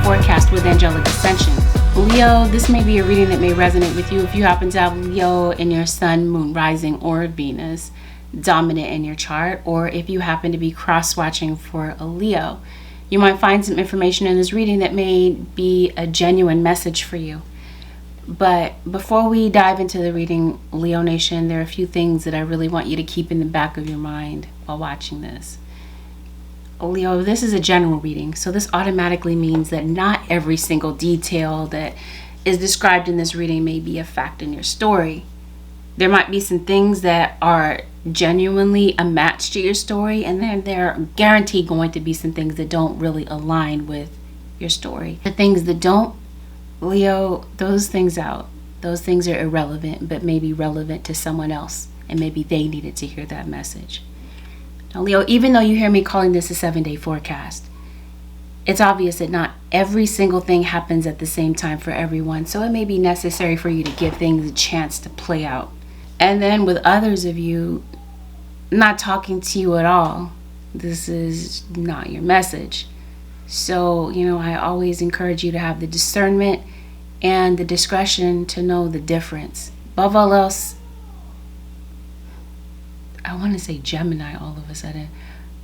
forecast with Angelic Ascensions. Leo, this may be a reading that may resonate with you if you happen to have Leo in your sun, moon, rising, or Venus dominant in your chart, or if you happen to be cross-watching for a Leo. You might find some information in this reading that may be a genuine message for you. But before we dive into the reading, Leo Nation, there are a few things that I really want you to keep in the back of your mind while watching this. Leo, this is a general reading, so this automatically means that not every single detail that is described in this reading may be a fact in your story. There might be some things that are genuinely a match to your story, and then there are guaranteed going to be some things that don't really align with your story. The things that don't, Leo, those things out. Those things are irrelevant, but maybe relevant to someone else, and maybe they needed to hear that message. Now, Leo, even though you hear me calling this a 7-day forecast, it's obvious that not every single thing happens at the same time for everyone, so it may be necessary for you to give things a chance to play out. And then with others of you not talking to you at all, this is not your message. So, I always encourage you to have the discernment and the discretion to know the difference. Above all else, I want to say Gemini all of a sudden.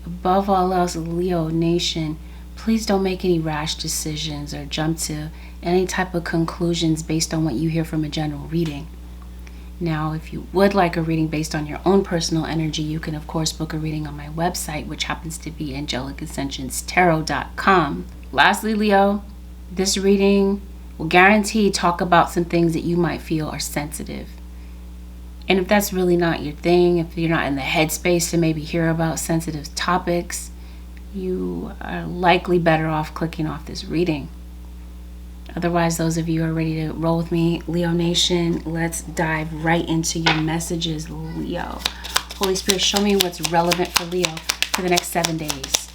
Above all else, Leo Nation, please don't make any rash decisions or jump to any type of conclusions based on what you hear from a general reading. Now, if you would like a reading based on your own personal energy, you can, of course, book a reading on my website, which happens to be AngelicAscensionsTarot.com. Lastly, Leo, this reading will guarantee talk about some things that you might feel are sensitive. And if that's really not your thing, if you're not in the headspace to maybe hear about sensitive topics, you are likely better off clicking off this reading. Otherwise, those of you who are ready to roll with me, Leo Nation, let's dive right into your messages, Leo. Holy Spirit, show me what's relevant for Leo for the next 7 days.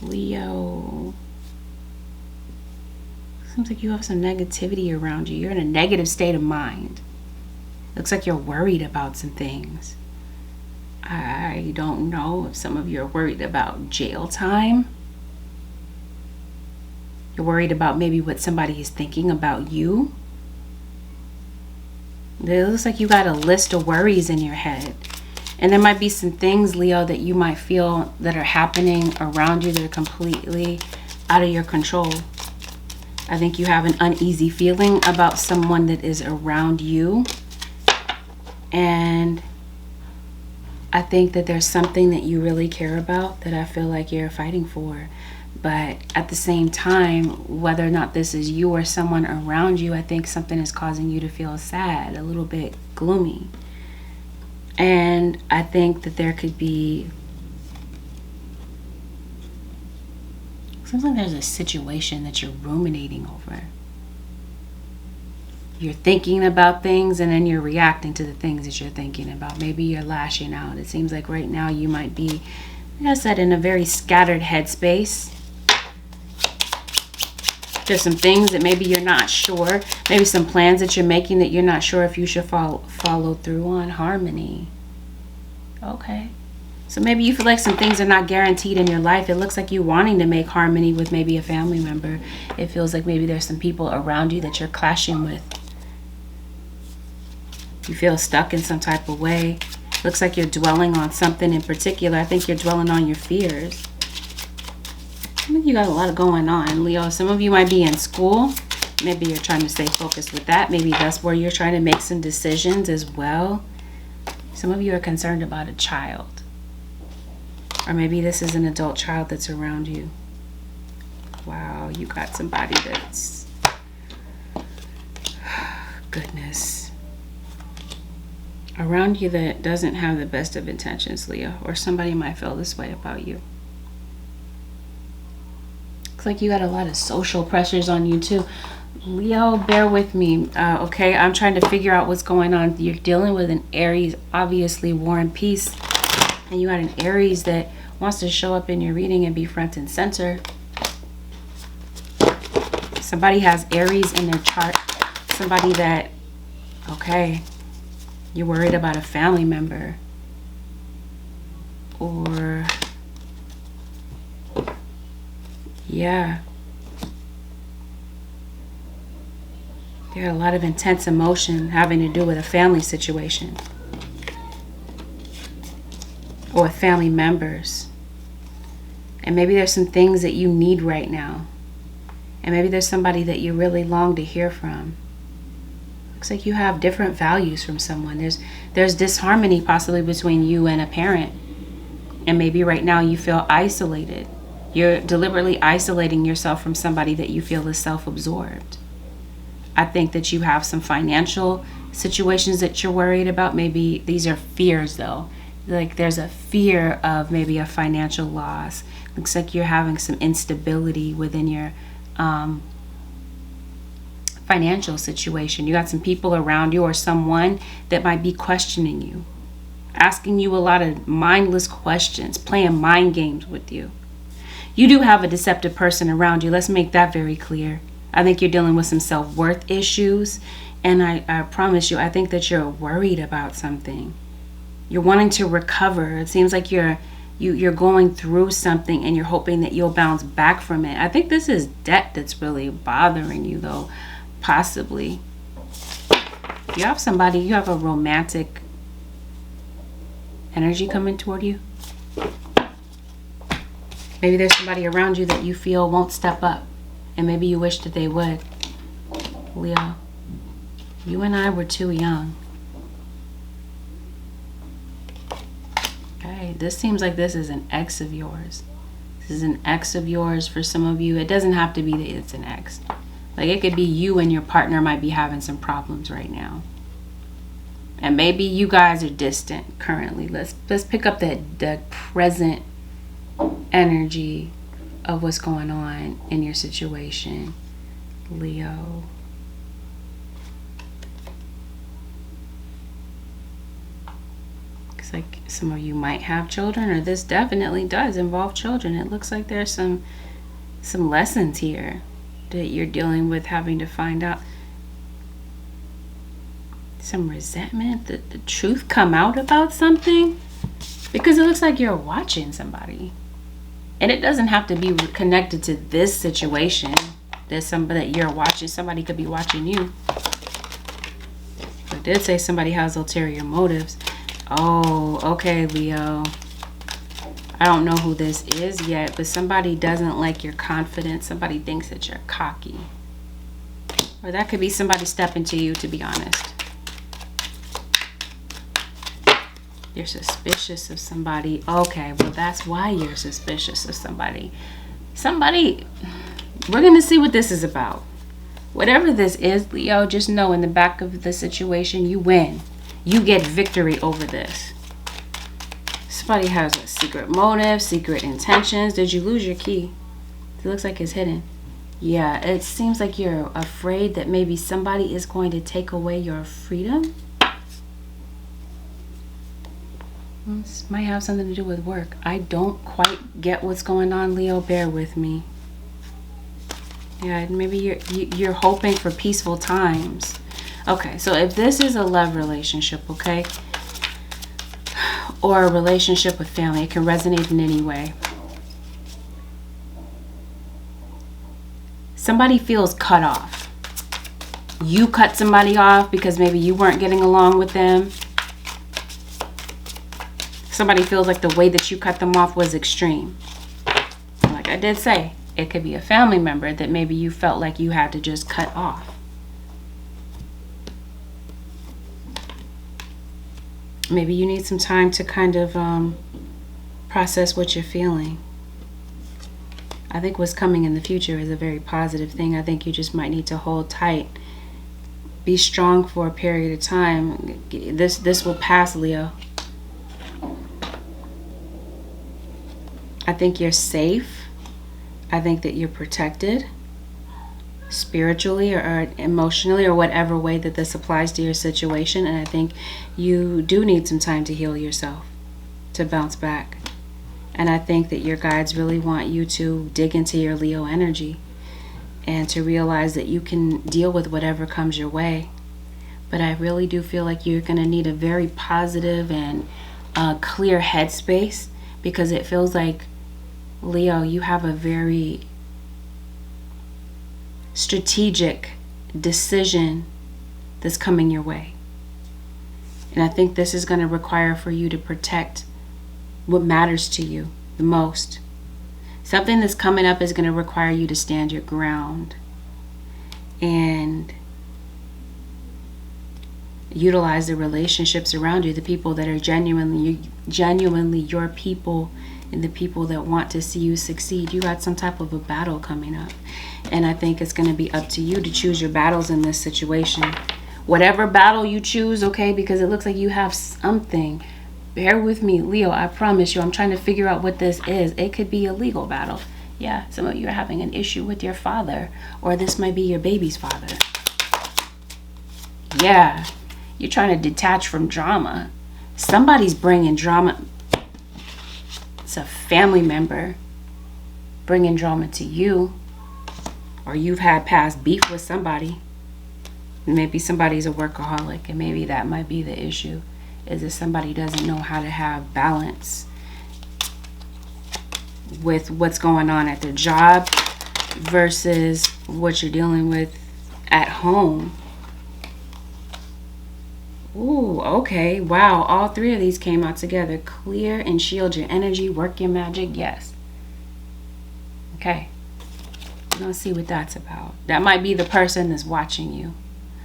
Leo. Seems like you have some negativity around you. You're in a negative state of mind. Looks like you're worried about some things. I don't know if some of you are worried about jail time. You're worried about maybe what somebody is thinking about you. It looks like you got a list of worries in your head. And there might be some things, Leo, that you might feel that are happening around you that are completely out of your control. I think you have an uneasy feeling about someone that is around you. And I think that there's something that you really care about that I feel like you're fighting for. But at the same time, whether or not this is you or someone around you, I think something is causing you to feel sad, a little bit gloomy. And I think that there could be, seems like there's a situation that you're ruminating over. You're thinking about things and then you're reacting to the things that you're thinking about. Maybe you're lashing out. It seems like right now you might be, like I said, in a very scattered headspace. There's some things that maybe you're not sure. Maybe some plans that you're making that you're not sure if you should follow through on. Harmony. Okay. So maybe you feel like some things are not guaranteed in your life. It looks like you wanting to make harmony with maybe a family member. It feels like maybe there's some people around you that you're clashing with. You feel stuck in some type of way. Looks like you're dwelling on something in particular. I think you're dwelling on your fears. I think you got a lot going on, Leo. Some of you might be in school. Maybe you're trying to stay focused with that. Maybe that's where you're trying to make some decisions as well. Some of you are concerned about a child. Or maybe this is an adult child that's around you. Wow, you got somebody that's... Goodness. Around you that doesn't have the best of intentions, Leo. Or somebody might feel this way about you. Looks like you got a lot of social pressures on you too. Leo, bear with me. Okay, I'm trying to figure out what's going on. You're dealing with an Aries, obviously War and Peace. And you got an Aries that wants to show up in your reading and be front and center. Somebody has Aries in their chart. Somebody that, okay, you're worried about a family member. Or Yeah. There are a lot of intense emotion having to do with a family situation or with family members. And maybe there's some things that you need right now. And maybe there's somebody that you really long to hear from. Looks like you have different values from someone. There's disharmony possibly between you and a parent. And maybe right now you feel isolated. You're deliberately isolating yourself from somebody that you feel is self-absorbed. I think that you have some financial situations that you're worried about. Maybe these are fears though. Like there's a fear of maybe a financial loss. Looks like you're having some instability within your financial situation. You got some people around you or someone that might be questioning you, asking you a lot of mindless questions, playing mind games with you. You do have a deceptive person around you. Let's make that very clear. I think you're dealing with some self-worth issues. And I promise you, I think that you're worried about something. You're wanting to recover. It seems like you're going through something and you're hoping that you'll bounce back from it. I think this is debt that's really bothering you though, possibly. You have somebody, you have a romantic energy coming toward you. Maybe there's somebody around you that you feel won't step up. And maybe you wish that they would. Leo, you and I were too young. Okay, this seems like this is an ex of yours. This is an ex of yours for some of you. It doesn't have to be that it's an ex. Like it could be you and your partner might be having some problems right now. And maybe you guys are distant currently. Let's pick up that present energy of what's going on in your situation, Leo. It's like some of you might have children, or this definitely does involve children. It looks like there's some lessons here that you're dealing with, having to find out. Some resentment, the truth come out about something, because it looks like you're watching somebody. And it doesn't have to be connected to this situation. There's somebody that you're watching. Somebody could be watching you. I did say somebody has ulterior motives. Oh, okay, Leo. I don't know who this is yet, but somebody doesn't like your confidence. Somebody thinks that you're cocky. Or that could be somebody stepping to you, to be honest. You're suspicious of somebody. Okay, well, that's why you're suspicious of somebody. We're going to see what this is about. Whatever this is, Leo, just know in the back of the situation, you win. You get victory over this. Somebody has a secret motive, secret intentions. Did you lose your key? It looks like it's hidden. Yeah, it seems like you're afraid that maybe somebody is going to take away your freedom. This might have something to do with work. I don't quite get what's going on, Leo. Bear with me. Yeah, maybe you're hoping for peaceful times. Okay, so if this is a love relationship, okay, or a relationship with family, it can resonate in any way. Somebody feels cut off. You cut somebody off because maybe you weren't getting along with them. Somebody feels like the way that you cut them off was extreme. Like I did say, it could be a family member that maybe you felt like you had to just cut off. Maybe you need some time to kind of process what you're feeling. I think what's coming in the future is a very positive thing. I think you just might need to hold tight. Be strong for a period of time. This will pass, Leo. I think you're safe. I think that you're protected spiritually or emotionally or whatever way that this applies to your situation. And I think you do need some time to heal yourself, to bounce back. And I think that your guides really want you to dig into your Leo energy and to realize that you can deal with whatever comes your way. But I really do feel like you're going to need a very positive and clear headspace, because it feels like, Leo, you have a very strategic decision that's coming your way. And I think this is going to require for you to protect what matters to you the most. Something that's coming up is going to require you to stand your ground and utilize the relationships around you, the people that are genuinely your people, and the people that want to see you succeed. You got some type of a battle coming up, and I think it's going to be up to you to choose your battles in this situation. Whatever battle you choose, okay, because it looks like you have something. Bear with me, Leo. I promise you, I'm trying to figure out what this is. It could be a legal battle. Yeah, some of you are having an issue with your father, or this might be your baby's father. Yeah, you're trying to detach from drama. Somebody's bringing drama. It's a family member bringing drama to you, or you've had past beef with somebody. Maybe somebody's a workaholic, and maybe that might be the issue, is that somebody doesn't know how to have balance with what's going on at their job versus what you're dealing with at home. Ooh, okay. Wow. All three of these came out together. Clear and shield your energy. Work your magic. Yes. Okay. We're going to see what that's about. That might be the person that's watching you.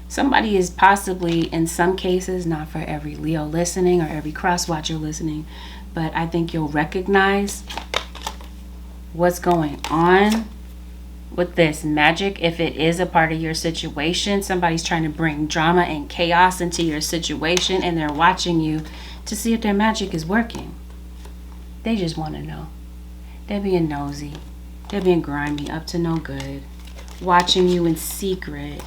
Somebody is possibly, in some cases, not for every Leo listening or every cross watcher listening, but I think you'll recognize what's going on with this magic. If it is a part of your situation, somebody's trying to bring drama and chaos into your situation, and they're watching you to see if their magic is working. They just want to know. They're being nosy. They're being grimy, up to no good, watching you in secret,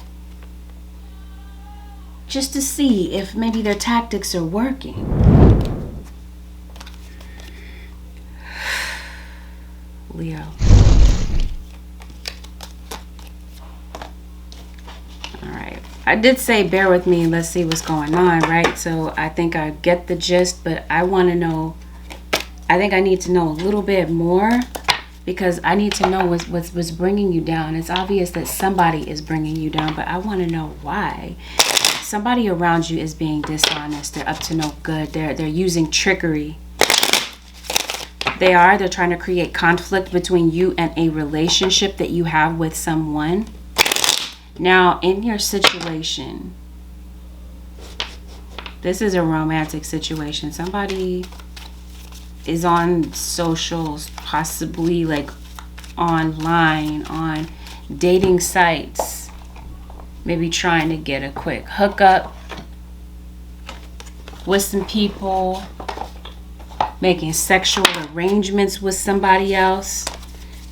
just to see if maybe their tactics are working. Leo. Alright. I did say bear with me, let's see what's going on, right? So I think I get the gist, but I want to know, I think I need to know a little bit more, because I need to know what's bringing you down. It's obvious that somebody is bringing you down, but I want to know why. Somebody around you is being dishonest. They're up to no good. They're using trickery. They're trying to create conflict between you and a relationship that you have with someone. Now, in your situation, this is a romantic situation. Somebody is on socials, possibly like online, on dating sites, maybe trying to get a quick hookup with some people, making sexual arrangements with somebody else.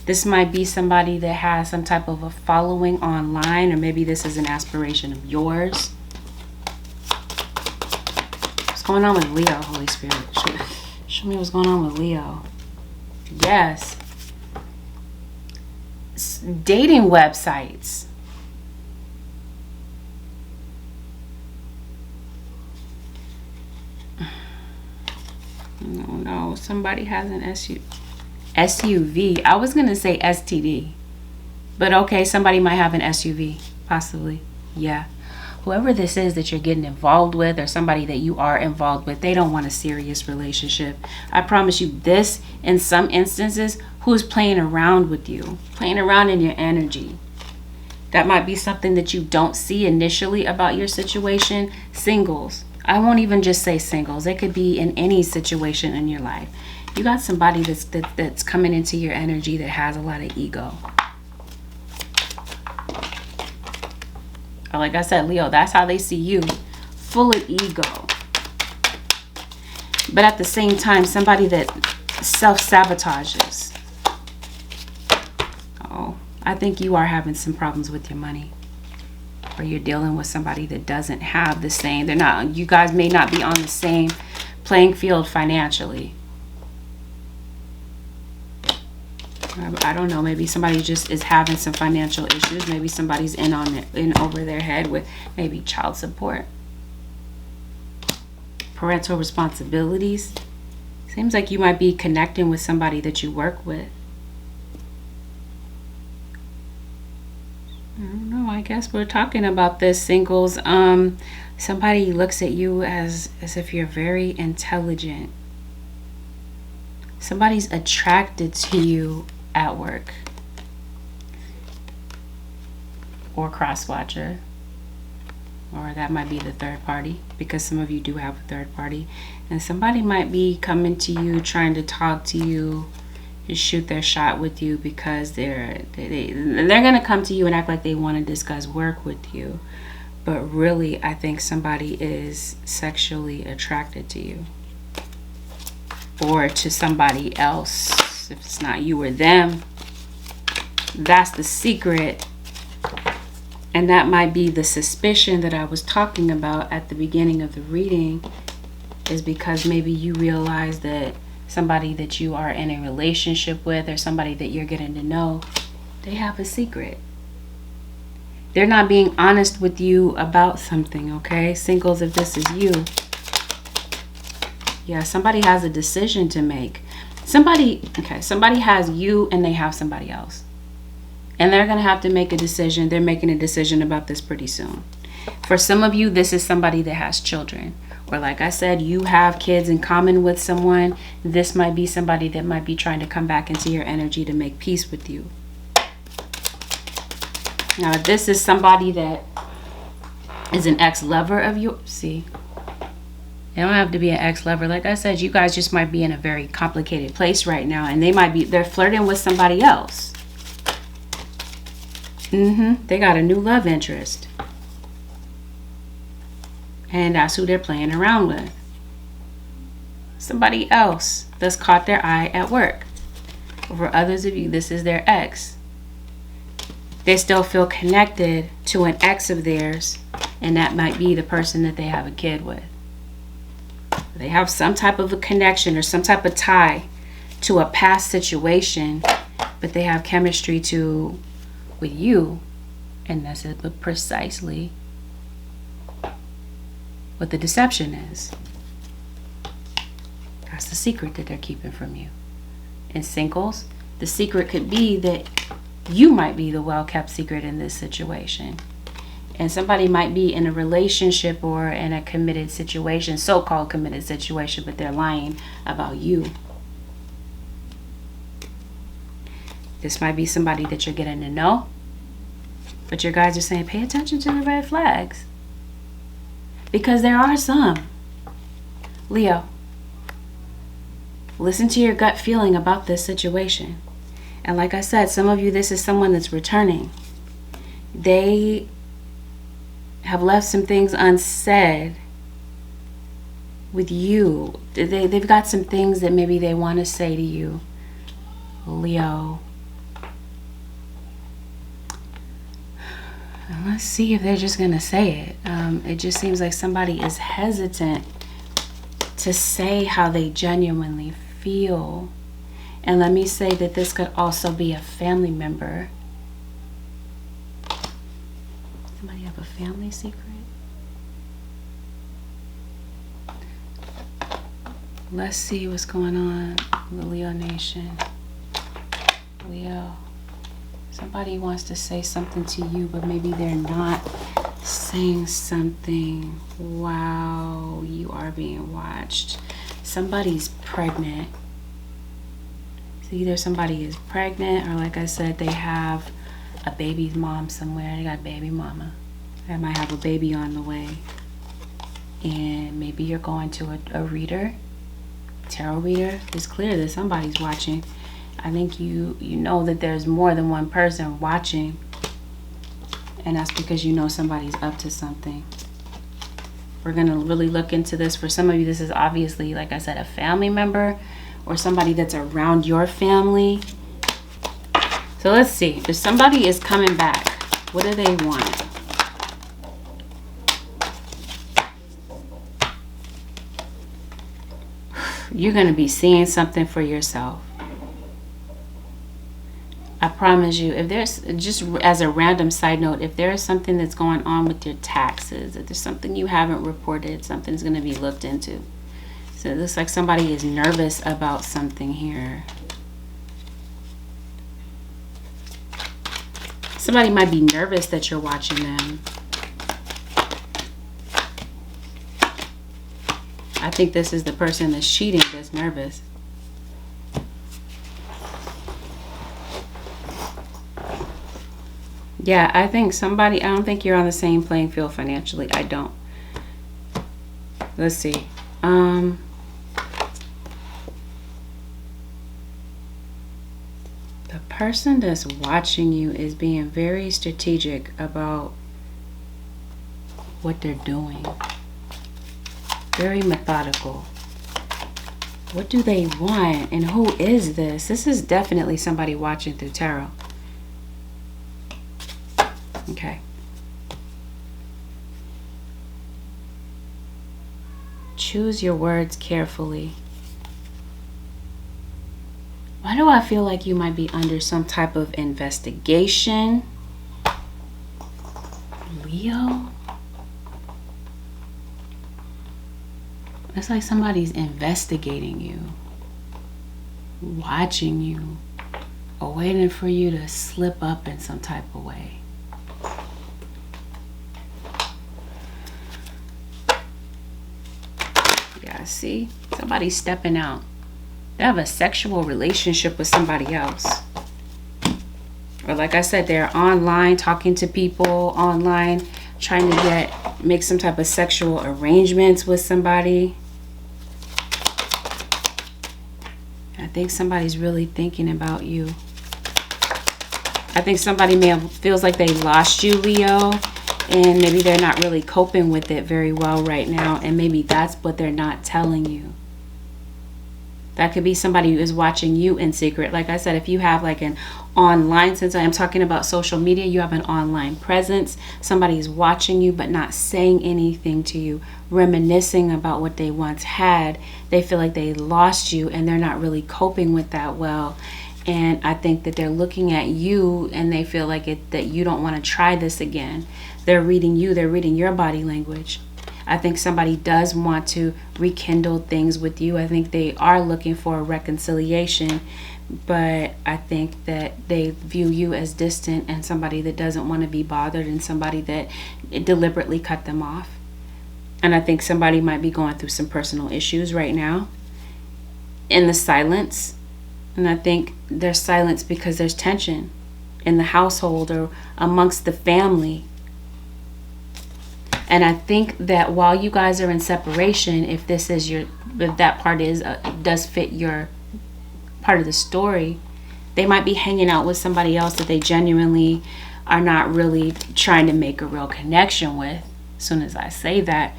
This might be somebody that has some type of a following online, or maybe this is an aspiration of yours. What's going on with Leo, Holy Spirit? Show me what's going on with Leo. Yes. Dating websites. No, somebody has an SUV. I was going to say STD. But okay, somebody might have an SUV. Possibly. Yeah. Whoever this is that you're getting involved with, or somebody that you are involved with, they don't want a serious relationship. I promise you this, in some instances, who's playing around with you, playing around in your energy. That might be something that you don't see initially about your situation. Singles. I won't even just say singles. It could be in any situation in your life. You got somebody that's coming into your energy that has a lot of ego. Like I said, Leo, that's how they see you. Full of ego. But at the same time, somebody that self-sabotages. Oh, I think you are having some problems with your money. Or you're dealing with somebody that doesn't have the same. You guys may not be on the same playing field financially. I don't know, maybe somebody just is having some financial issues. Maybe somebody's in over their head with maybe child support, parental responsibilities. Seems like you might be connecting with somebody that you work with. I guess we're talking about this, singles. Somebody looks at you as if you're very intelligent. Somebody's attracted to you at work. Or cross-watcher. Or that might be the third party, because some of you do have a third party. And somebody might be coming to you, trying to talk to you, to shoot their shot with you, because they're going to come to you and act like they want to discuss work with you. But really, I think somebody is sexually attracted to you. Or to somebody else. If it's not you or them. That's the secret. And that might be the suspicion that I was talking about at the beginning of the reading, is because maybe you realize that somebody that you are in a relationship with, or somebody that you're getting to know, they have a secret. They're not being honest with you about something, okay? Singles, if this is you. Yeah, somebody has a decision to make. Somebody has you and they have somebody else. And they're going to have to make a decision. They're making a decision about this pretty soon. For some of you, this is somebody that has children. Or like I said, you have kids in common with someone. This might be somebody that might be trying to come back into your energy to make peace with you. Now, this is somebody that is an ex-lover of you. See, they don't have to be an ex-lover. Like I said, you guys just might be in a very complicated place right now. And they're flirting with somebody else. They got a new love interest. And that's who they're playing around with. Somebody else that's caught their eye at work. For others of you, this is their ex. They still feel connected to an ex of theirs. And that might be the person that they have a kid with. They have some type of a connection or some type of tie to a past situation. But they have chemistry with you, and that's precisely what the deception is. That's the secret that they're keeping from you. And singles, the secret could be that you might be the well-kept secret in this situation. And somebody might be in a relationship or in a committed situation, so-called committed situation, but they're lying about you. This might be somebody that you're getting to know. But your guys are saying, pay attention to the red flags. Because there are some. Leo, listen to your gut feeling about this situation. And like I said, some of you, this is someone that's returning. They have left some things unsaid with you. They've got some things that maybe they want to say to you, Leo. Let's see if they're just going to say it. It just seems like somebody is hesitant to say how they genuinely feel. And let me say that this could also be a family member. Somebody have a family secret? Let's see what's going on in the Leo Nation. Leo. Somebody wants to say something to you, but maybe they're not saying something. Wow, you are being watched. Somebody's pregnant. So either somebody is pregnant, or like I said, they have a baby's mom somewhere. They got a baby mama. They might have a baby on the way. And maybe you're going to a reader, tarot reader. It's clear that somebody's watching. I think you know that there's more than one person watching. And that's because you know somebody's up to something. We're going to really look into this. For some of you, this is obviously, like I said, a family member or somebody that's around your family. So let's see. If somebody is coming back, what do they want? You're going to be seeing something for yourself. I promise you, if there's, just as a random side note, if there's something that's going on with your taxes, if there's something you haven't reported, something's going to be looked into. So it looks like somebody is nervous about something here. Somebody might be nervous that you're watching them. I think this is the person that's cheating that's nervous. Yeah, I think somebody, I don't think you're on the same playing field financially. I don't. Let's see. The person that's watching you is being very strategic about what they're doing. Very methodical. What do they want? And who is this? This is definitely somebody watching through tarot. Okay. Choose your words carefully. Why do I feel like you might be under some type of investigation? Leo? It's like somebody's investigating you, watching you, or waiting for you to slip up in some type of way. Yeah, see? Somebody's stepping out. They have a sexual relationship with somebody else. Or like I said, they're online talking to people, online trying to make some type of sexual arrangements with somebody. I think somebody's really thinking about you. I think somebody feels like they lost you, Leo, and maybe they're not really coping with it very well right now, and maybe that's what they're not telling you. That could be somebody who is watching you in secret. Like I said, if you have like an online, since I am talking about social media, you have an online presence. Somebody's watching you but not saying anything to you, reminiscing about what they once had. They feel like they lost you and they're not really coping with that well. And I think that they're looking at you and they feel like that you don't want to try this again. They're reading you. They're reading your body language. I think somebody does want to rekindle things with you. I think they are looking for a reconciliation, but I think that they view you as distant and somebody that doesn't want to be bothered and somebody that deliberately cut them off. And I think somebody might be going through some personal issues right now in the silence. And I think there's silence because there's tension in the household or amongst the family. And I think that while you guys are in separation, if that part does fit your part of the story, they might be hanging out with somebody else that they genuinely are not really trying to make a real connection with. As soon as I say that,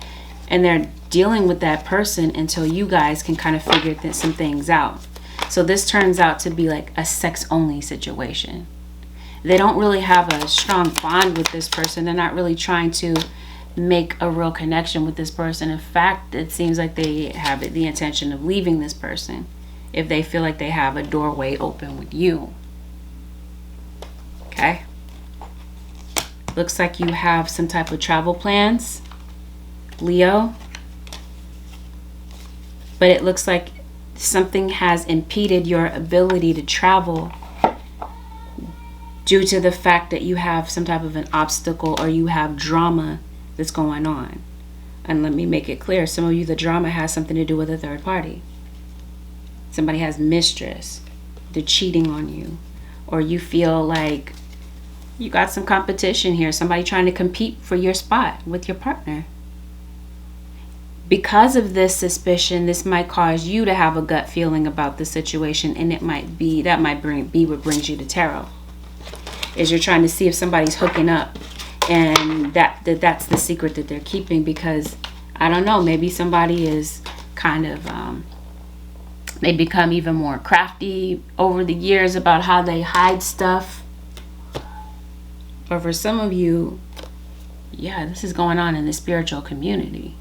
and they're dealing with that person until you guys can kind of figure some things out. So this turns out to be like a sex-only situation. They don't really have a strong bond with this person. They're not really trying to make a real connection with this person. In fact, it seems like they have the intention of leaving this person if they feel like they have a doorway open with you. Okay? Looks like you have some type of travel plans, Leo. But it looks like something has impeded your ability to travel due to the fact that you have some type of an obstacle or you have drama that's going on. And let me make it clear, some of you, the drama has something to do with a third party. Somebody has mistress, they're cheating on you, or you feel like you got some competition here, somebody trying to compete for your spot with your partner. Because of this suspicion, this might cause you to have a gut feeling about the situation, and it might be what brings you to tarot. Is you're trying to see if somebody's hooking up. And that's the secret that they're keeping, because I don't know, maybe somebody is kind of they become even more crafty over the years about how they hide stuff. Or for some of you, yeah, this is going on in the spiritual community.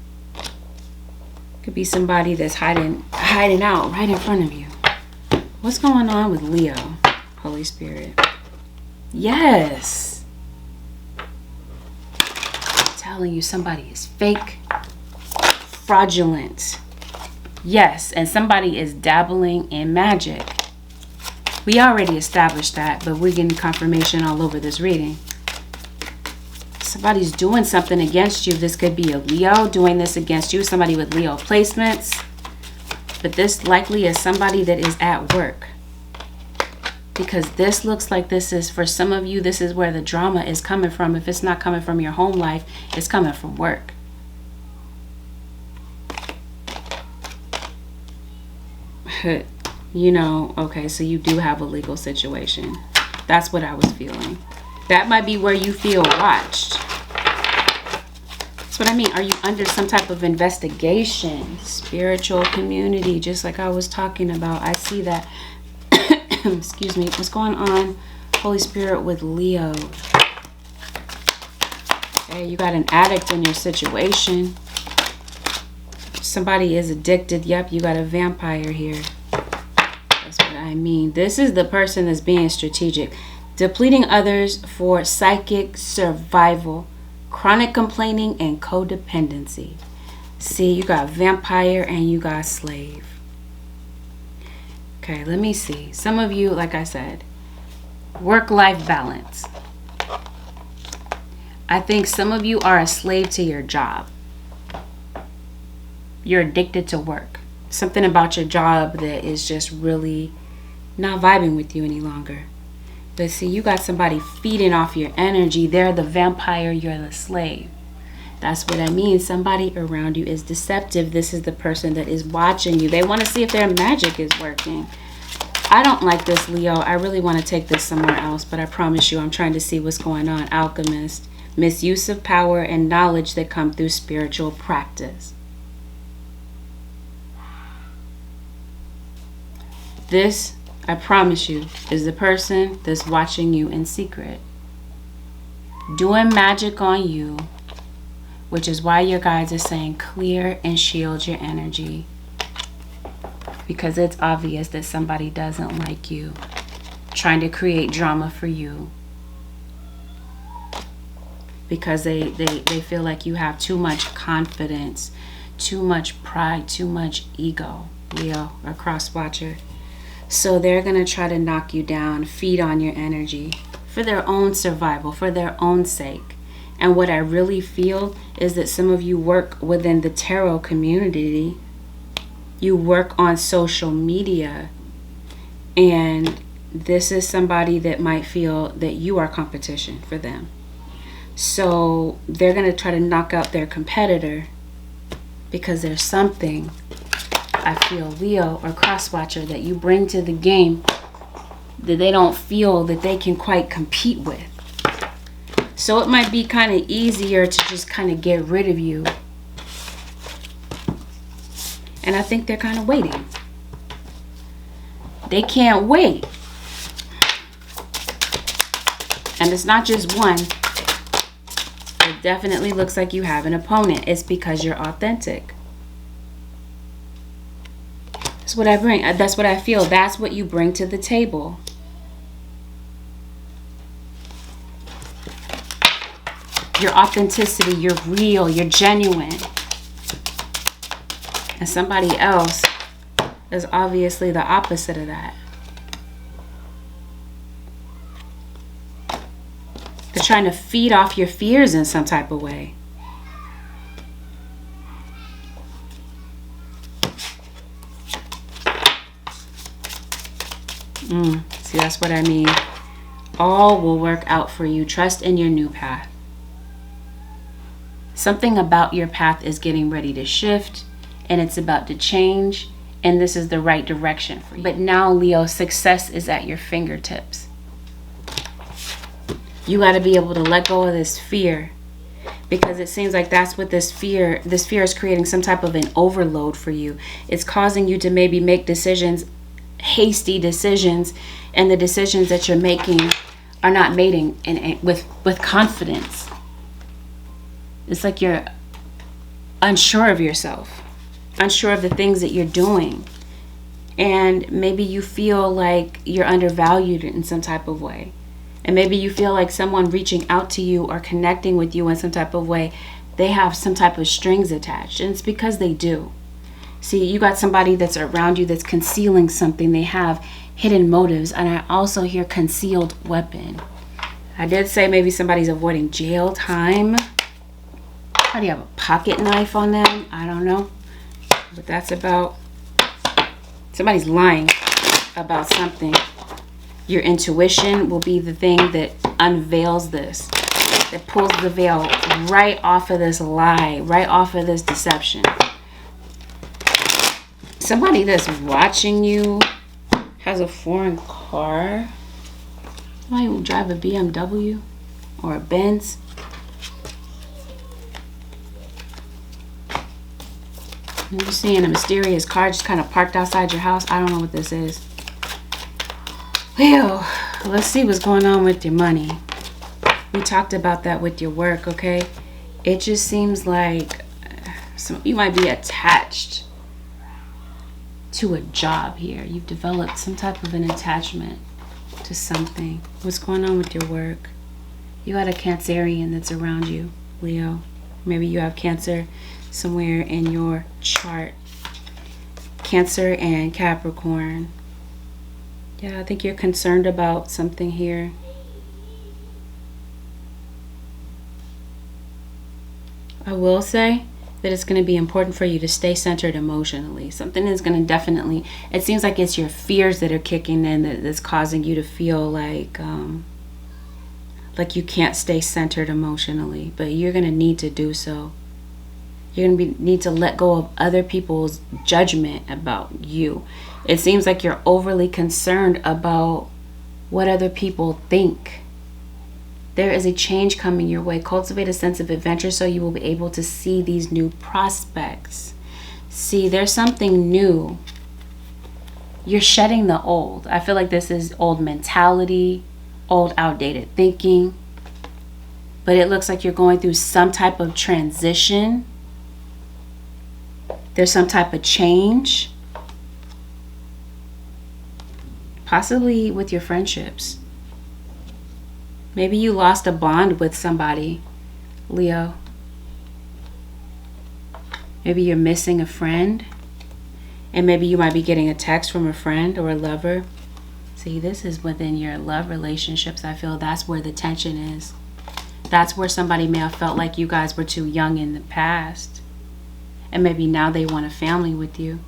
Could be somebody that's hiding out right in front of you. What's going on with Leo, Holy Spirit? Yes. Telling you somebody is fake, fraudulent. Yes, and somebody is dabbling in magic. We already established that, but we're getting confirmation all over this reading. Somebody's doing something against you. This could be a Leo doing this against you, somebody with Leo placements. But this likely is somebody that is at work. Because this looks like this is, for some of you, this is where the drama is coming from. If it's not coming from your home life, it's coming from work. You know, okay, so you do have a legal situation. That's what I was feeling. That might be where you feel watched. That's what I mean. Are you under some type of investigation? Spiritual community, just like I was talking about. I see that. Excuse me. What's going on, Holy Spirit, with Leo? Okay, you got an addict in your situation. Somebody is addicted. Yep, you got a vampire here. That's what I mean. This is the person that's being strategic. Depleting others for psychic survival, chronic complaining, and codependency. See, you got vampire and you got slave. Okay, let me see. Some of you, like I said, work-life balance. I think some of you are a slave to your job. You're addicted to work. Something about your job that is just really not vibing with you any longer. But see, you got somebody feeding off your energy. They're the vampire, you're the slave. That's what I mean. Somebody around you is deceptive. This is the person that is watching you. They want to see if their magic is working. I don't like this, Leo. I really want to take this somewhere else, but I promise you I'm trying to see what's going on. Alchemist. Misuse of power and knowledge that come through spiritual practice. This, I promise you, is the person that's watching you in secret. Doing magic on you, which is why your guides are saying clear and shield your energy. Because it's obvious that somebody doesn't like you, trying to create drama for you. Because they feel like you have too much confidence, too much pride, too much ego, Leo, or cross watcher. So they're going to try to knock you down, feed on your energy for their own survival, for their own sake. And what I really feel is that some of you work within the tarot community. You work on social media. And this is somebody that might feel that you are competition for them. So they're going to try to knock out their competitor because there's something, I feel, Leo or crosswatcher, that you bring to the game that they don't feel that they can quite compete with. So it might be kind of easier to just kind of get rid of you. And I think they're kind of waiting. They can't wait. And it's not just one. It definitely looks like you have an opponent. It's because you're authentic. That's what I bring. That's what I feel. That's what you bring to the table. Your authenticity, you're real, you're genuine. And somebody else is obviously the opposite of that. They're trying to feed off your fears in some type of way. See, that's what I mean. All will work out for you. Trust in your new path. Something about your path is getting ready to shift, and it's about to change, and this is the right direction for you. But now, Leo, success is at your fingertips. You got to be able to let go of this fear, because it seems like that's what this fear is creating, some type of an overload for you. It's causing you to maybe make decisions, hasty decisions, and the decisions that you're making are not made with confidence. It's like you're unsure of yourself, unsure of the things that you're doing. And maybe you feel like you're undervalued in some type of way. And maybe you feel like someone reaching out to you or connecting with you in some type of way, they have some type of strings attached. And it's because they do. See, you got somebody that's around you that's concealing something. They have hidden motives. And I also hear concealed weapon. I did say maybe somebody's avoiding jail time. How do you have a pocket knife on them? I don't know. But that's about... Somebody's lying about something. Your intuition will be the thing that unveils this. That pulls the veil right off of this lie. Right off of this deception. Somebody that's watching you has a foreign car. Somebody will drive a BMW or a Benz. I'm just seeing a mysterious car just kind of parked outside your house. I don't know what this is. Well, let's see what's going on with your money. We talked about that with your work, okay? It just seems like you might be attached to a job here. You've developed some type of an attachment to something. What's going on with your work? You got a Cancerian that's around you, Leo. Maybe you have Cancer somewhere in your chart. Cancer and Capricorn. Yeah, I think you're concerned about something here. I will say that it's going to be important for you to stay centered emotionally. Something is going to definitely, it seems like it's your fears that are kicking in that's causing you to feel like you can't stay centered emotionally, but you're going to need to do so. You're going to need to let go of other people's judgment about you. It seems like you're overly concerned about what other people think. There is a change coming your way. Cultivate a sense of adventure so you will be able to see these new prospects. See, there's something new. You're shedding the old. I feel like this is old mentality, old outdated thinking. But it looks like you're going through some type of transition. There's some type of change. Possibly with your friendships. Maybe you lost a bond with somebody, Leo. Maybe you're missing a friend. And maybe you might be getting a text from a friend or a lover. See, this is within your love relationships. I feel that's where the tension is. That's where somebody may have felt like you guys were too young in the past. And maybe now they want a family with you.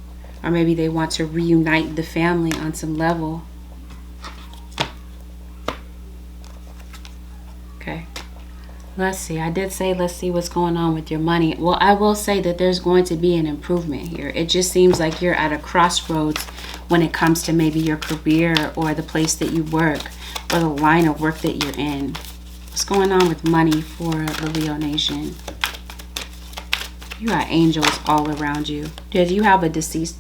Or maybe they want to reunite the family on some level. Okay, let's see. I did say let's see what's going on with your money. Well, I will say that there's going to be an improvement here. It just seems like you're at a crossroads when it comes to maybe your career or the place that you work or the line of work that you're in. What's going on with money for the Leo Nation? You got angels all around you. Did you have a deceased,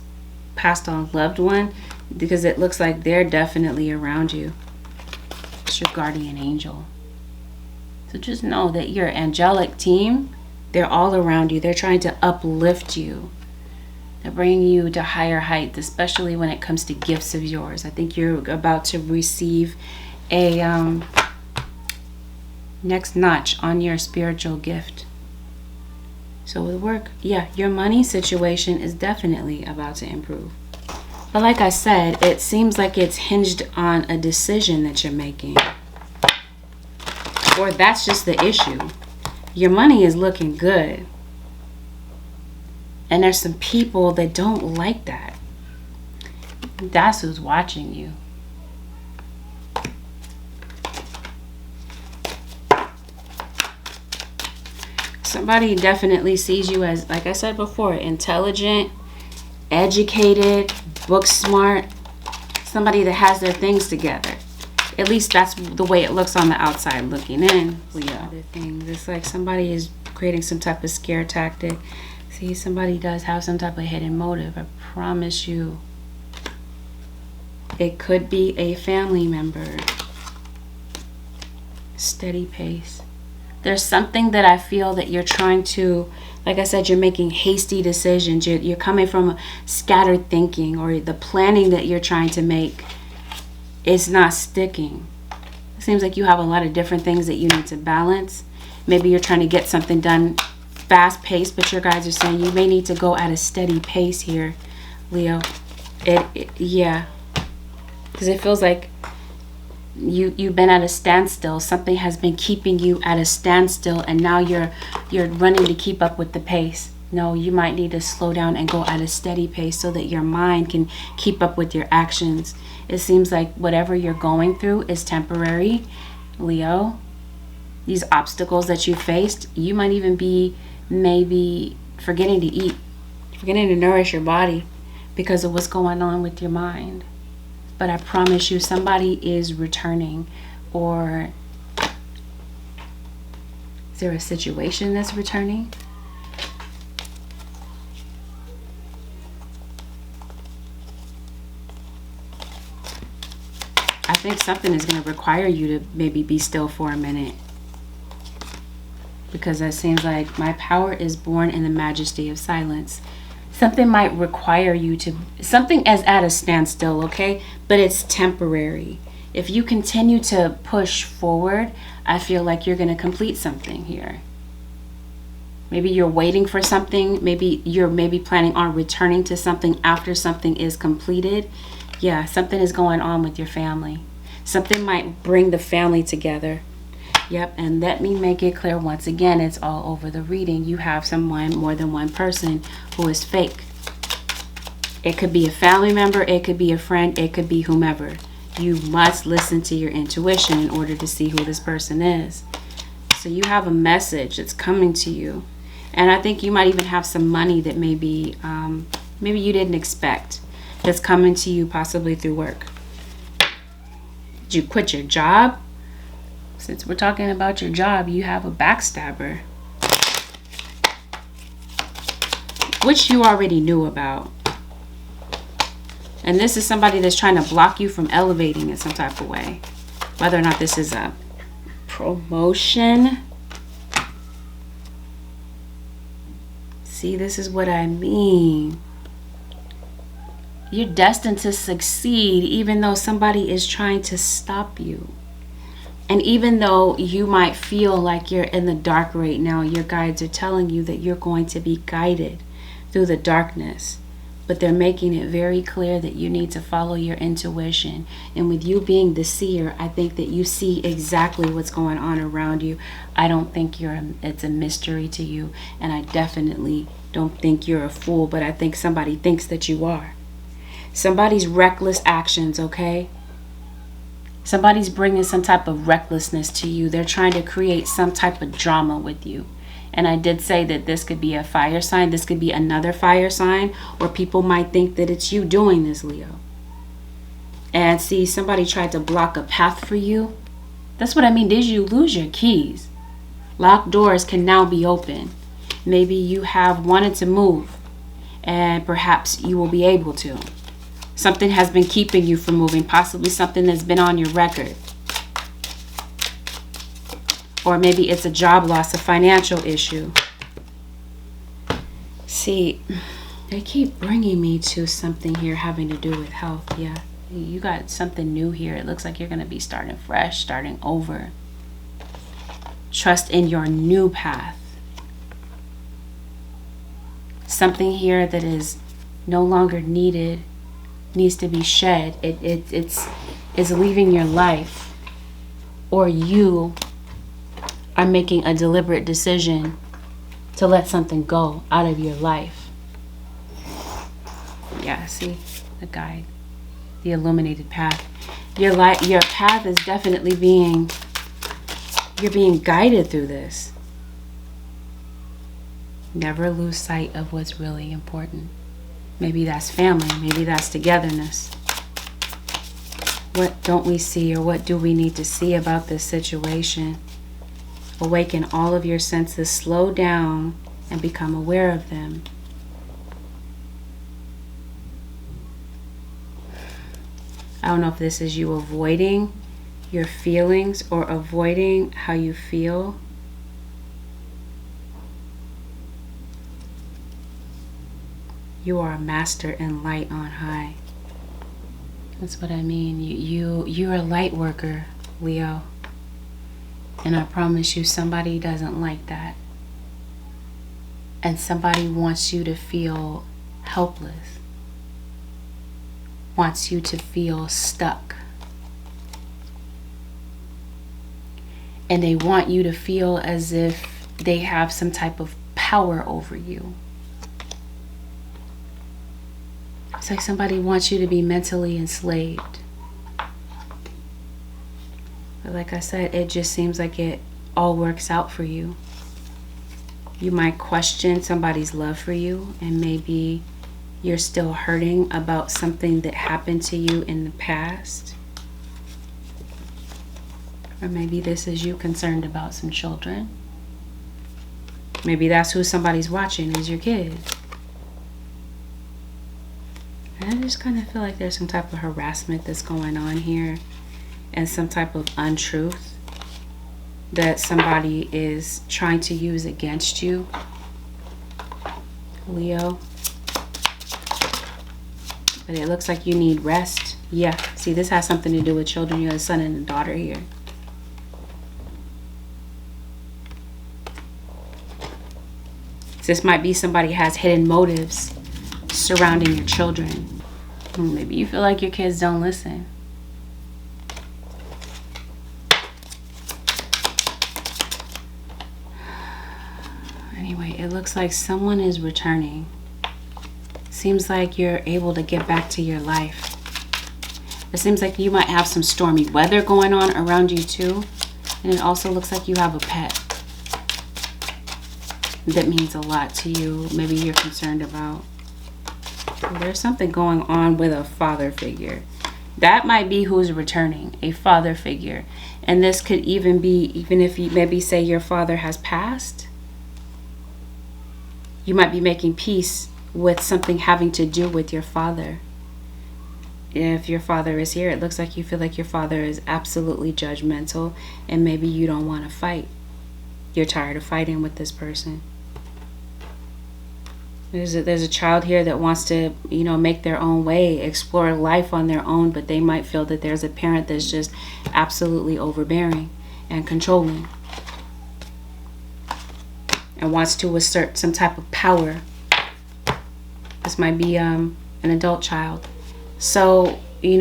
passed on loved one? Because it looks like they're definitely around you. It's your guardian angel. So just know that your angelic team, they're all around you. They're trying to uplift you. They're bringing you to higher heights, especially when it comes to gifts of yours. I think you're about to receive a next notch on your spiritual gift. So with work, yeah, your money situation is definitely about to improve. But like I said, it seems like it's hinged on a decision that you're making. Or that's just the issue. Your money is looking good. And there's some people that don't like that. That's who's watching you. Somebody definitely sees you as, like I said before, intelligent, educated, book smart. Somebody that has their things together. At least that's the way it looks on the outside looking in. Other things, it's like somebody is creating some type of scare tactic. See, somebody does have some type of hidden motive. I promise you. It could be a family member. Steady pace. There's something that I feel that you're trying to, like I said, you're making hasty decisions. You're coming from scattered thinking, or the planning that you're trying to make is not sticking. It seems like you have a lot of different things that you need to balance. Maybe you're trying to get something done fast pace, but your guides are saying you may need to go at a steady pace here, Leo. Yeah, because it feels like you've been at a standstill. Something has been keeping you at a standstill, and now you're running to keep up with the pace. No, you might need to slow down and go at a steady pace so that your mind can keep up with your actions. It seems like whatever you're going through is temporary, Leo. These obstacles that you faced, you might even be maybe forgetting to eat, forgetting to nourish your body because of what's going on with your mind. But I promise you, somebody is returning. Or is there a situation that's returning? I think something is going to require you to maybe be still for a minute. Because that seems like my power is born in the majesty of silence. Something might require you to, something as at a standstill, okay? But it's temporary. If you continue to push forward, I feel like you're going to complete something here. Maybe you're waiting for something. Maybe you're planning on returning to something after something is completed. Yeah, something is going on with your family. Something might bring the family together. Yep, and let me make it clear once again, it's all over the reading. You have someone, more than one person, who is fake. It could be a family member, it could be a friend, it could be whomever. You must listen to your intuition in order to see who this person is. So you have a message that's coming to you. And I think you might even have some money that maybe you didn't expect that's coming to you, possibly through work. Did you quit your job? Since we're talking about your job, you have a backstabber, which you already knew about. And this is somebody that's trying to block you from elevating in some type of way. Whether or not this is a promotion. See, this is what I mean. You're destined to succeed even though somebody is trying to stop you. And even though you might feel like you're in the dark right now, your guides are telling you that you're going to be guided through the darkness. But they're making it very clear that you need to follow your intuition. And with you being the seer, I think that you see exactly what's going on around you. I don't think it's a mystery to you. And I definitely don't think you're a fool. But I think somebody thinks that you are. Somebody's reckless actions, okay? Somebody's bringing some type of recklessness to you. They're trying to create some type of drama with you. And I did say that this could be a fire sign. This could be another fire sign. Or people might think that it's you doing this, Leo. And see, somebody tried to block a path for you. That's what I mean. Did you lose your keys? Locked doors can now be open. Maybe you have wanted to move. And perhaps you will be able to. Something has been keeping you from moving, possibly something that's been on your record. Or maybe it's a job loss, a financial issue. See, they keep bringing me to something here having to do with health. Yeah, you got something new here. It looks like you're going to be starting fresh, starting over. Trust in your new path. Something here that is no longer needed needs to be shed. It's leaving your life, or you are making a deliberate decision to let something go out of your life. Yeah, see the guide, the illuminated path. Your path is definitely you're being guided through this. Never lose sight of what's really important. Maybe that's family. Maybe that's togetherness. What don't we see, or what do we need to see about this situation? Awaken all of your senses. Slow down and become aware of them. I don't know if this is you avoiding your feelings or avoiding how you feel. You are a master in light on high. That's what I mean. You're a light worker, Leo. And I promise you, somebody doesn't like that. and somebody wants you to feel helpless, wants you to feel stuck. And they want you to feel as if they have some type of power over you. It's like somebody wants you to be mentally enslaved. But like I said, it just seems like it all works out for you. You might question somebody's love for you, and maybe you're still hurting about something that happened to you in the past. Or maybe this is you concerned about some children. Maybe that's who somebody's watching, is your kid. And I just kind of feel like there's some type of harassment that's going on here, and some type of untruth that somebody is trying to use against you, Leo. But it looks like you need rest. Yeah, see, this has something to do with children. You have a son and a daughter here. This might be somebody has hidden motives surrounding your children. Maybe you feel like your kids don't listen. Anyway, it looks like someone is returning. Seems like you're able to get back to your life. It seems like you might have some stormy weather going on around you too. And it also looks like you have a pet that means a lot to you. Maybe you're concerned about. There's something going on with a father figure. That might be who's returning, a father figure. And this could even be, even if you maybe say your father has passed, you might be making peace with something having to do with your father. If your father is here, it looks like you feel like your father is absolutely judgmental, and maybe you don't want to fight. You're tired of fighting with this person. There's a child here that wants to, make their own way, explore life on their own, but they might feel that there's a parent that's just absolutely overbearing and controlling and wants to assert some type of power. This might be an adult child. So, see,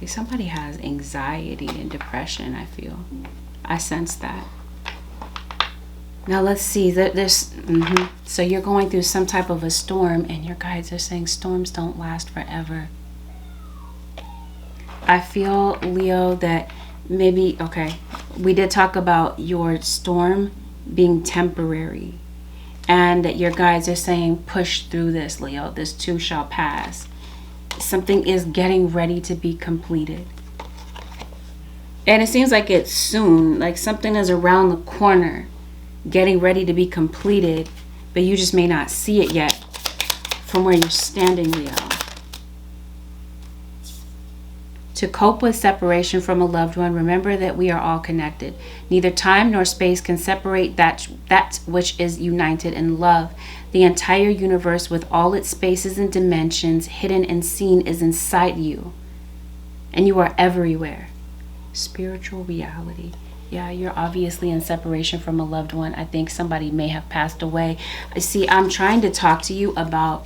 somebody has anxiety and depression, I feel. I sense that. Now let's see, so you're going through some type of a storm, and your guides are saying storms don't last forever. I feel, Leo, that maybe, okay, we did talk about your storm being temporary, and that your guides are saying push through this, Leo. This too shall pass. Something is getting ready to be completed. And it seems like it's soon, like something is around the corner, getting ready to be completed, but you just may not see it yet from where you're standing, Leo. To cope with separation from a loved one, remember that we are all connected. Neither time nor space can separate that which is united in love. The entire universe, with all its spaces and dimensions, hidden and seen, is inside you. And you are everywhere. Spiritual reality. Yeah, you're obviously in separation from a loved one. I think somebody may have passed away. See, I'm trying to talk to you about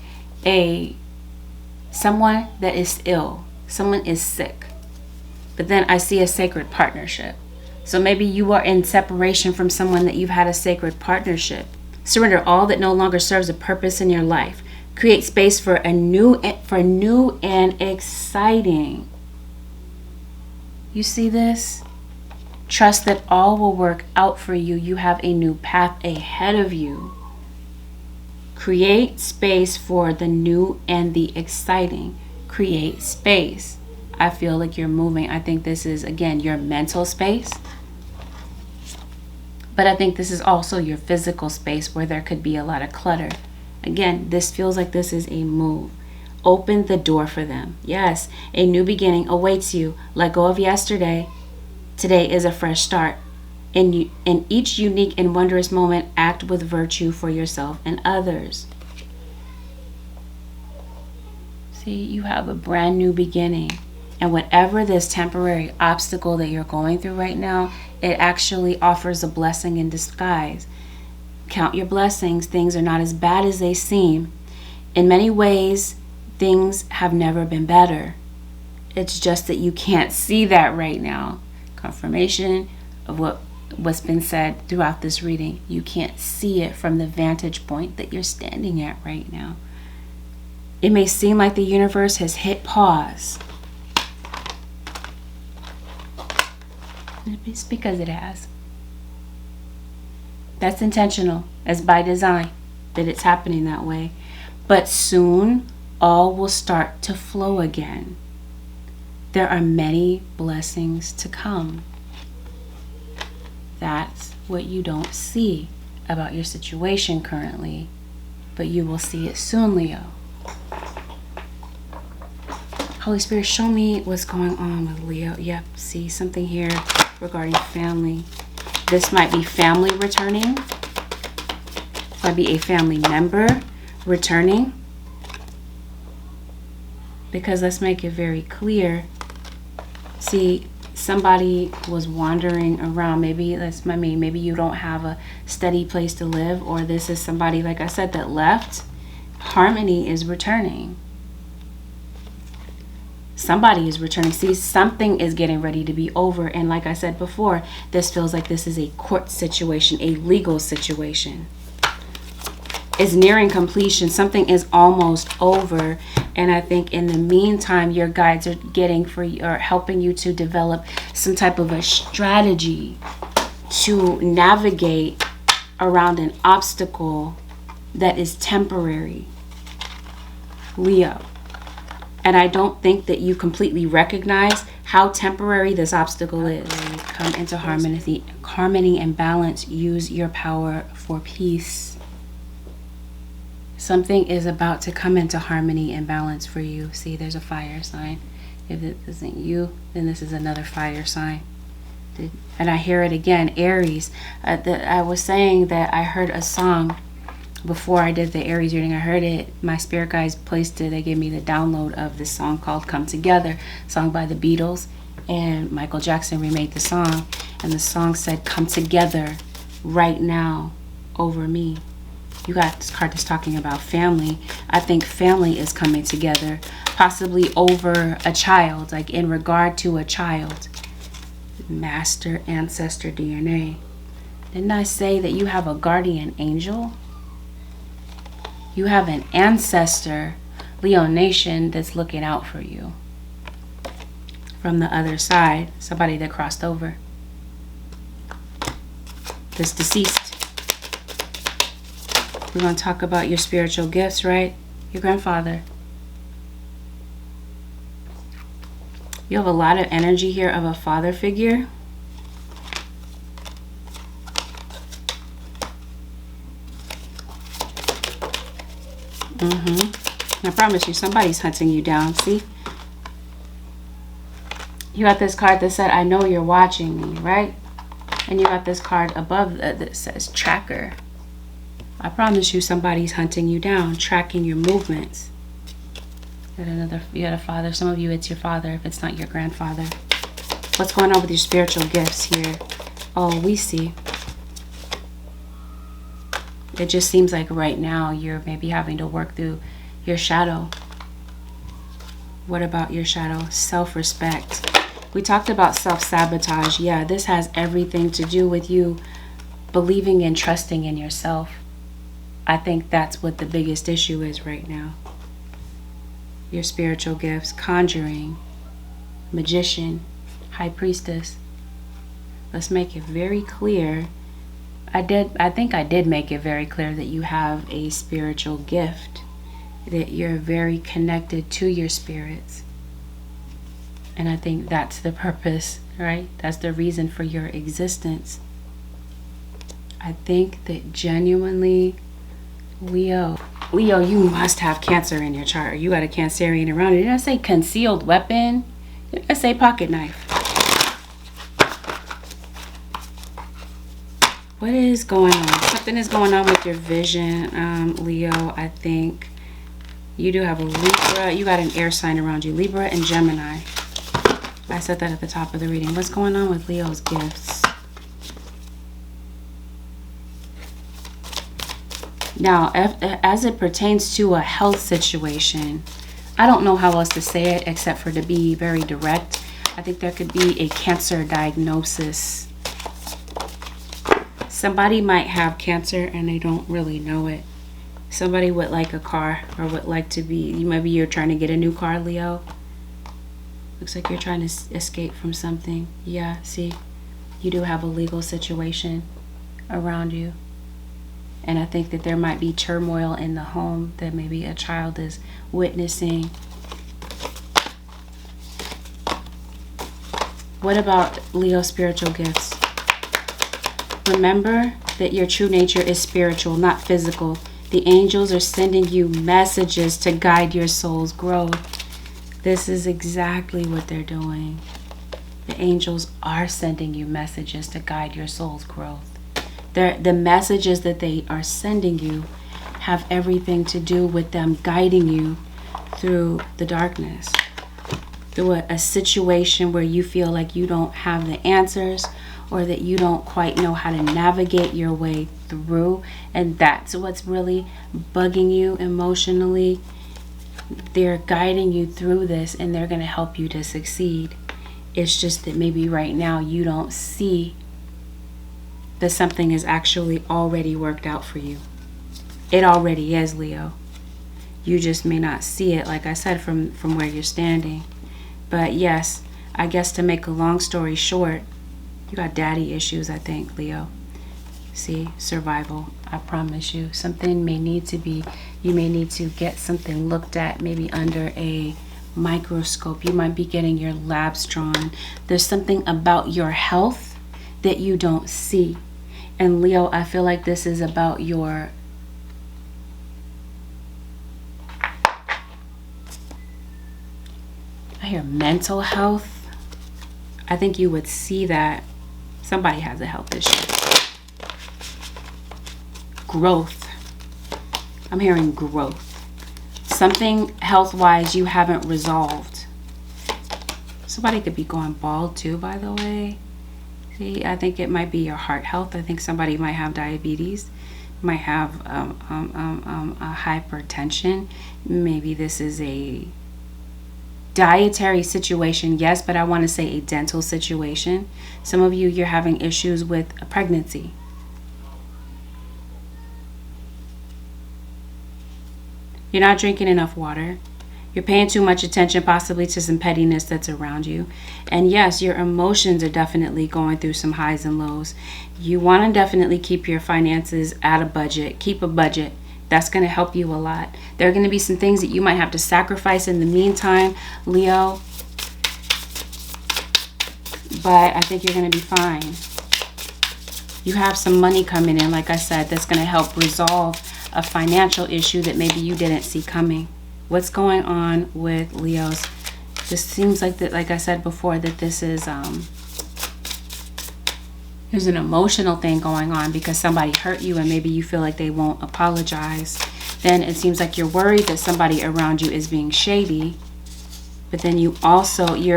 someone that is ill. Someone is sick. But then I see a sacred partnership. So maybe you are in separation from someone that you've had a sacred partnership. Surrender all that no longer serves a purpose in your life. Create space for new and exciting. You see this? Trust that all will work out for you. You have a new path ahead of you. Create space for the new and the exciting. Create space. I feel like you're moving. I think this is, again, your mental space. But I think this is also your physical space where there could be a lot of clutter. Again, this feels like this is a move. Open the door for them. Yes, a new beginning awaits you. Let go of yesterday. Today is a fresh start. In each unique and wondrous moment, act with virtue for yourself and others. See, you have a brand new beginning. And whatever this temporary obstacle that you're going through right now, It actually offers a blessing in disguise. Count your blessings. Things are not as bad as they seem. In many ways, things have never been better. It's just that you can't see that right now. Confirmation of what's been said throughout this reading. You can't see it from the vantage point that you're standing at right now. It may seem like the universe has hit pause. It's because it has. That's intentional. That's by design that it's happening that way. But soon, all will start to flow again. There are many blessings to come. That's what you don't see about your situation currently, but you will see it soon, Leo. Holy Spirit, show me what's going on with Leo. Yep, see something here regarding family. This might be family returning. This might be a family member returning. Because let's make it very clear. See, somebody was wandering around. Maybe you don't have a steady place to live, or this is somebody, like I said, that left. Harmony is returning. Somebody is returning. See, something is getting ready to be over. And like I said before, this feels like this is a court situation, a legal situation. It's nearing completion. Something is almost over. And I think in the meantime, your guides are helping you to develop some type of a strategy to navigate around an obstacle that is temporary, Leo. And I don't think that you completely recognize how temporary this obstacle is. Come into harmony and balance. Use your power for peace. Something is about to come into harmony and balance for you. See, there's a fire sign. If it isn't you, then this is another fire sign. And I hear it again, Aries. I was saying that I heard a song before I did the Aries reading. I heard it. My spirit guides placed it. They gave me the download of this song called Come Together, sung by the Beatles. And Michael Jackson remade the song. And the song said, come together right now over me. You got this card that's talking about family. I think family is coming together, possibly over a child, like in regard to a child. Master ancestor DNA. Didn't I say that you have a guardian angel? You have an ancestor, Leo Nation, that's looking out for you. From the other side, somebody that crossed over. This deceased. We're going to talk about your spiritual gifts, right? Your grandfather. You have a lot of energy here of a father figure. I promise you, somebody's hunting you down. See? You got this card that said, I know you're watching me, right? And you got this card above that says tracker. I promise you, somebody's hunting you down, tracking your movements. You got a father. Some of you, it's your father if it's not your grandfather. What's going on with your spiritual gifts here? Oh, we see. It just seems like right now you're maybe having to work through your shadow. What about your shadow? Self-respect. We talked about self-sabotage. Yeah, this has everything to do with you believing and trusting in yourself. I think that's what the biggest issue is right now. Your spiritual gifts, conjuring, magician, high priestess. Let's make it very clear. I think I did make it very clear that you have a spiritual gift, that you're very connected to your spirits. And I think that's the purpose, right? That's the reason for your existence. I think that genuinely, Leo, you must have Cancer in your chart. You got a Cancerian around you. Did I say concealed weapon? Did I say pocket knife? What is going on? Something is going on with your vision, Leo. I think you do have a Libra. You got an air sign around you. Libra and Gemini. I said that at the top of the reading. What's going on with Leo's gifts? Now, as it pertains to a health situation, I don't know how else to say it except for to be very direct. I think there could be a cancer diagnosis. Somebody might have cancer and they don't really know it. Somebody would like a car or would like to be, maybe you're trying to get a new car, Leo. Looks like you're trying to escape from something. Yeah, see, you do have a legal situation around you. And I think that there might be turmoil in the home that maybe a child is witnessing. What about Leo spiritual gifts? Remember that your true nature is spiritual, not physical. The angels are sending you messages to guide your soul's growth. This is exactly what they're doing. The angels are sending you messages to guide your soul's growth. The messages that they are sending you have everything to do with them guiding you through the darkness, through a situation where you feel like you don't have the answers or that you don't quite know how to navigate your way through, and that's what's really bugging you emotionally. They're guiding you through this and they're going to help you to succeed. It's just that maybe right now you don't see that something is actually already worked out for you. It already is, Leo. You just may not see it, like I said, from where you're standing. But yes, I guess to make a long story short, you got daddy issues, I think, Leo. See, survival, I promise you. Something may need to be, you may need to get something looked at, maybe under a microscope. You might be getting your labs drawn. There's something about your health that you don't see. And Leo, I feel like this is about your mental health. I think you would see that somebody has a health issue. Growth. I'm hearing growth. Something health-wise you haven't resolved. Somebody could be going bald too, by the way. See, I think it might be your heart health. I think somebody might have diabetes, might have a hypertension. Maybe this is a dietary situation, yes, but I want to say a dental situation. Some of you, you're having issues with a pregnancy. You're not drinking enough water. You're paying too much attention possibly to some pettiness that's around you. And yes, your emotions are definitely going through some highs and lows. You want to definitely keep your finances at a budget. Keep a budget. That's going to help you a lot. There are going to be some things that you might have to sacrifice in the meantime, Leo. But I think you're going to be fine. You have some money coming in, like I said, that's going to help resolve a financial issue that maybe you didn't see coming. What's going on with Leos? This seems like that, like I said before, that this is there's an emotional thing going on because somebody hurt you and maybe you feel like they won't apologize. Then it seems like you're worried that somebody around you is being shady. But then you're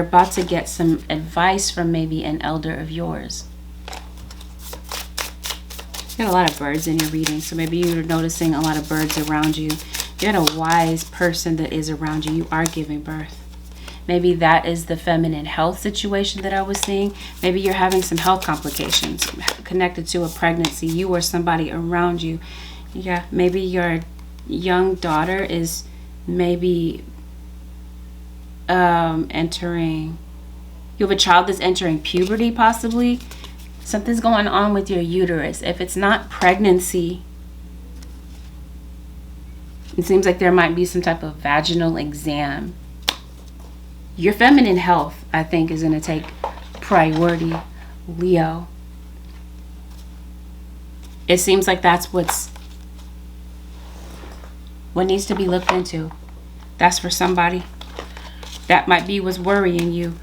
about to get some advice from maybe an elder of yours. You got a lot of birds in your reading, so maybe you're noticing a lot of birds around you. You got a wise person that is around you. You are giving birth. Maybe that is the feminine health situation that I was seeing. Maybe you're having some health complications connected to a pregnancy. You or somebody around you. Yeah, maybe your young daughter is maybe entering. You have a child that's entering puberty possibly. Something's going on with your uterus. If it's not pregnancy, it seems like there might be some type of vaginal exam. Your feminine health, I think, is going to take priority, Leo. It seems like that's what needs to be looked into. That's for somebody. That might be what's worrying you.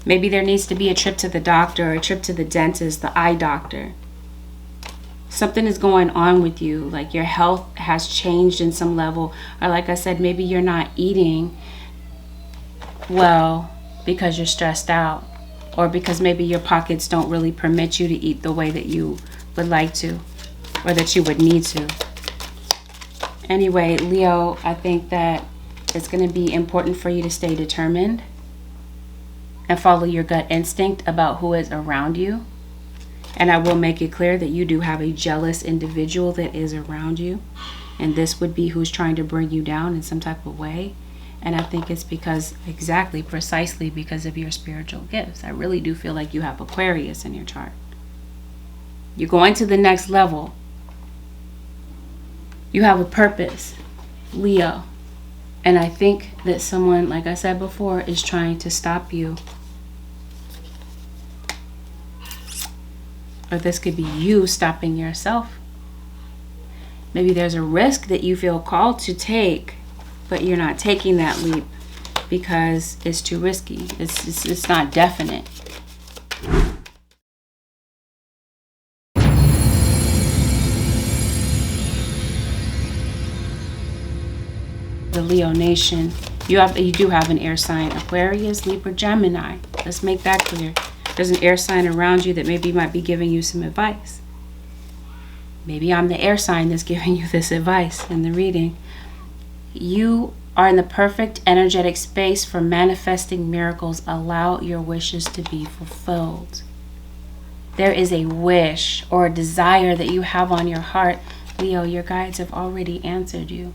Maybe there needs to be a trip to the doctor, or a trip to the dentist, the eye doctor. Something is going on with you, like your health has changed in some level, or like I said, maybe you're not eating well because you're stressed out, or because maybe your pockets don't really permit you to eat the way that you would like to, or that you would need to. Anyway, Leo, I think that it's going to be important for you to stay determined and follow your gut instinct about who is around you. And I will make it clear that you do have a jealous individual that is around you. And this would be who's trying to bring you down in some type of way. And I think it's because, precisely because of your spiritual gifts. I really do feel like you have Aquarius in your chart. You're going to the next level. You have a purpose, Leo. And I think that someone, like I said before, is trying to stop you. Or this could be you stopping yourself. Maybe there's a risk that you feel called to take, but you're not taking that leap because it's too risky. It's not definite. The Leo Nation, you do have an air sign, Aquarius, Libra, Gemini. Let's make that clear. There's an air sign around you that maybe might be giving you some advice. Maybe I'm the air sign that's giving you this advice in the reading. You are in the perfect energetic space for manifesting miracles. Allow your wishes to be fulfilled. There is a wish or a desire that you have on your heart. Leo, your guides have already answered you.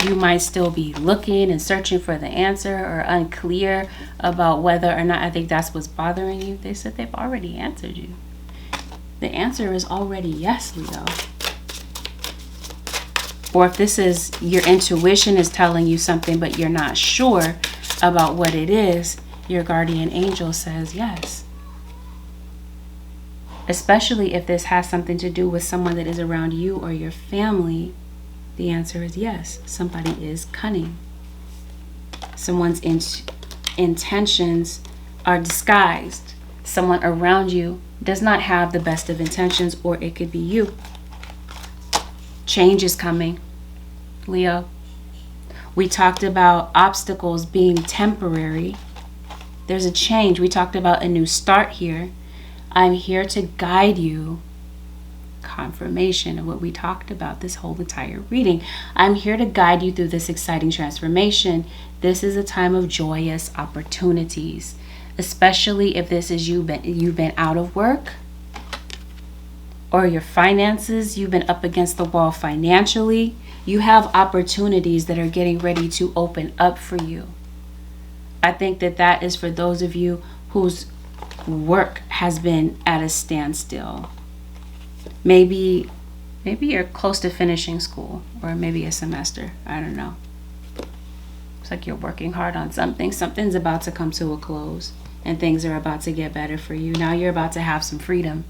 You might still be looking and searching for the answer or unclear about whether or not. I think that's what's bothering you. They said they've already answered you. The answer is already yes, Leo. Or if this is your intuition is telling you something, but you're not sure about what it is, your guardian angel says yes. Especially if this has something to do with someone that is around you or your family, the answer is yes. Somebody is cunning. Someone's intentions are disguised. Someone around you does not have the best of intentions, or it could be you. Change is coming, Leo. We talked about obstacles being temporary. There's a change. We talked about a new start here. I'm here to guide you. Confirmation of what we talked about this whole entire reading. I'm here to guide you through this exciting transformation. This is a time of joyous opportunities, especially if this is you've been out of work, or your finances, you've been up against the wall financially. You have opportunities that are getting ready to open up for you. I think that is for those of you whose work has been at a standstill. Maybe you're close to finishing school, or maybe a semester. I don't know. It's like you're working hard on something. Something's about to come to a close, and things are about to get better for you. Now you're about to have some freedom.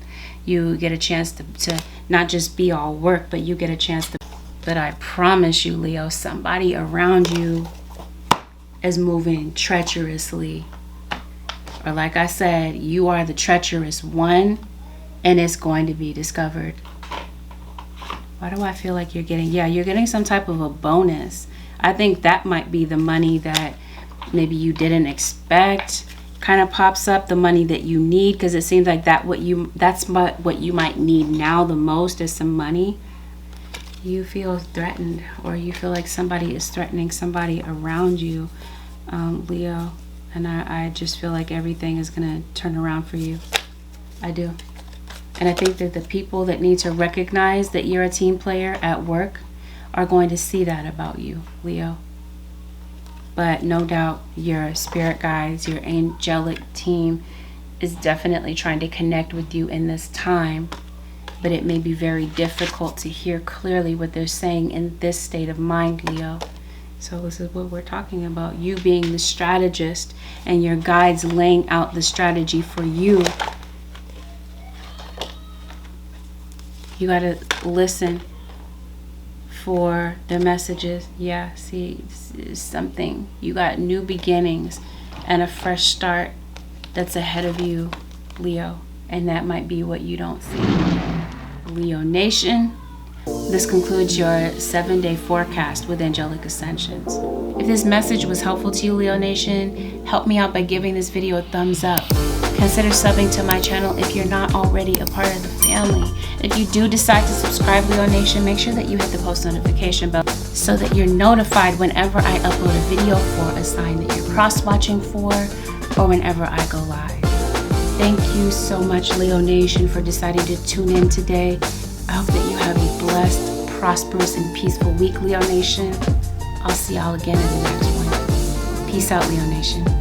You get a chance to not just be all work, but you get a chance to. But I promise you, Leo, somebody around you is moving treacherously. Or like I said, you are the treacherous one, and it's going to be discovered. Why do I feel like you're getting some type of a bonus? I think that might be the money that maybe you didn't expect. Kind of pops up, the money that you need, because it seems like that's what you might need now the most is some money. You feel threatened, or you feel like somebody is threatening somebody around you, Leo. And I just feel like everything is going to turn around for you. I do. And I think that the people that need to recognize that you're a team player at work are going to see that about you, Leo. But no doubt your spirit guides, your angelic team is definitely trying to connect with you in this time. But it may be very difficult to hear clearly what they're saying in this state of mind, Leo. So this is what we're talking about. You being the strategist and your guides laying out the strategy for you. You got to listen for the messages. Yeah, see, it's something. You got new beginnings and a fresh start that's ahead of you, Leo. And that might be what you don't see. Leo Nation, this concludes your 7-day forecast with Angelic Ascensions. If this message was helpful to you, Leo Nation, help me out by giving this video a thumbs up. Consider subbing to my channel if you're not already a part of the family. If you do decide to subscribe, Leo Nation, make sure that you hit the post notification bell so that you're notified whenever I upload a video for a sign that you're cross-watching for, or whenever I go live. Thank you so much, Leo Nation, for deciding to tune in today. I hope that you have a blessed, prosperous, and peaceful week, Leo Nation. I'll see y'all again in the next one. Peace out, Leo Nation.